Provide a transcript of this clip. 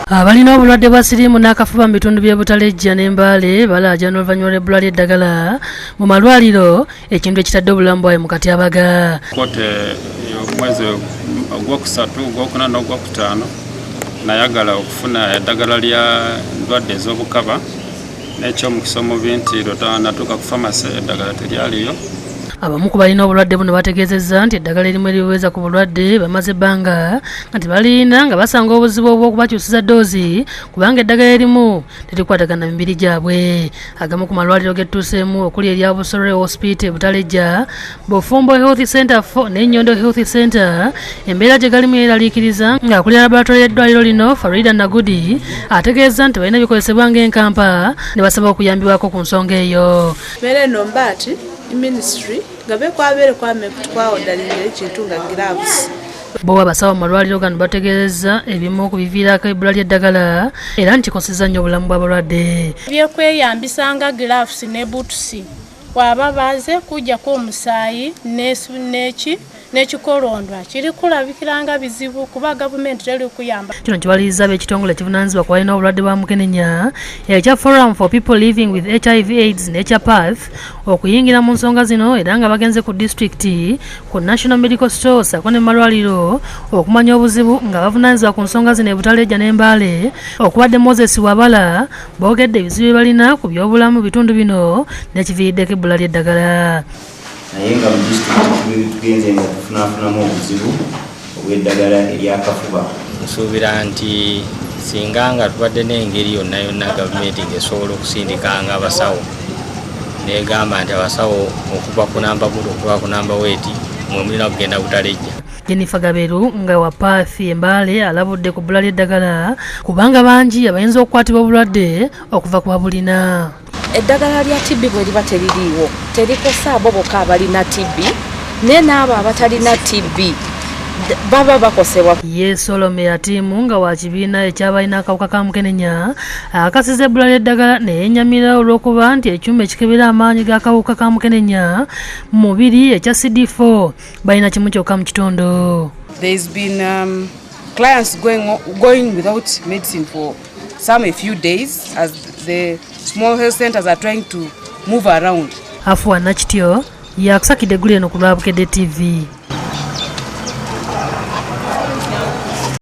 Abalina obulwadde bwa siriimu n'akafuba mu bitundu by'e Butalejja n'Embale balaajana oluvannyuma lw'ebbula ly'eddagala mu malwaliro, ekintu ekitadde obulamu bwabwe mu katyabaga. Kote omwezi ogwokusatu ogwokuna n'ogwokutaano nayagala okufuna eddagala lya ndwadde ez'obukaba n'ekyomukisa omubi nti natuuka ku famasi eddagala teryaliyo. Abamu ku balina obulwadde buno bategeezezza nti eddagala erimu eriweza ku bulwadde bamaze ebbanga nti balina nga basanga obuzibu obw'okubakyusiza ddoozi kubanga eddagala erimu terikwatagana mibiri gyabwe. Agamu ku malwaliro gettuuseemu okuli erya Busoro Hospital Butalejja, Bufumbo Health Center n'Ennyondo Health Center, embeera gye galimu yeraliikiriza ng'akulira laboratoire y'eddwaliro lino Farida Nagudi ategeeza nti balina bikozesebwa ng'enkampa ne basaba okuyambibwako ku nsonga eyo. Ministry gabe kwabere kwame kutwaodalinga ekintu nga gloves. Bo abasawo mu malwaliro gano bategeeza ebimu ku biviirako ebbula ly'eddagala era nti kikosezza nnyo obulamu bw'abalwadde. Byekweyambisa nga gloves ne boots waba baze kujjako omusaayi n'ekikolondwa kiri kulabikiranga bizibu kuba gavumenti teri kuyamba. Kino kibaliriza ab'ekitongole ekivunaanyizibwa ku balina obulwadde bwa mukenenya ekya Forum for People Living with HIV/AIDS n'ekya PATH okuyingira mu nsonga zino era nga bagenze ku disitulikiti, ku National Medical Stores sako ne malwaliro okumanya obuzibu nga bavunaanyizibwa ku nsonga zino e Butalejja n'Embale. Okubadde Moses Wabala boogedde ebizibu bye balina ku by'obulamu bitundu bino n'ekiviiriddeko ebbula ly'eddagala. Naye nga mu disitulikiti tugenze nga tufunafunamu obuzibu obw'eddagala ery'akafuba. Nsuubira nti singa nga tubadde n'engeri yonna yonna gavumenti ng'esobola okusindikanga abasawo n'egamba nti abasawo okuva ku namba gudo okuva ku namba weeti mwe mulina kugenda Butalejja. Jennifer Gaberu nga wa PATH Embale alabudde ku bbula ly'eddagala kubanga bangi abayinza okukwatibwa obulwadde okuva ku babulina. Eddagala lya TB bwe liba teririiwo terikosa abo bokka abalina TB ne n'abo abatalina TB baba bakosebwa. Solome Atimu nga wa kibiina ekyabalina akawuka ka mukenenya akasiza ebbula ly'eddagala neyennyamira olw'okuba nti ekyuma ekikebera amaanyi g'akawuka ka mukenenya mu mubiri ekya CD4 balina kimu kyokka mu kitundu. There's been clients going without medicine for a few days as the small health centers are trying to move around. Afuwa Nakityo yakusakidde eggulu eno ku Lwabukedde TV.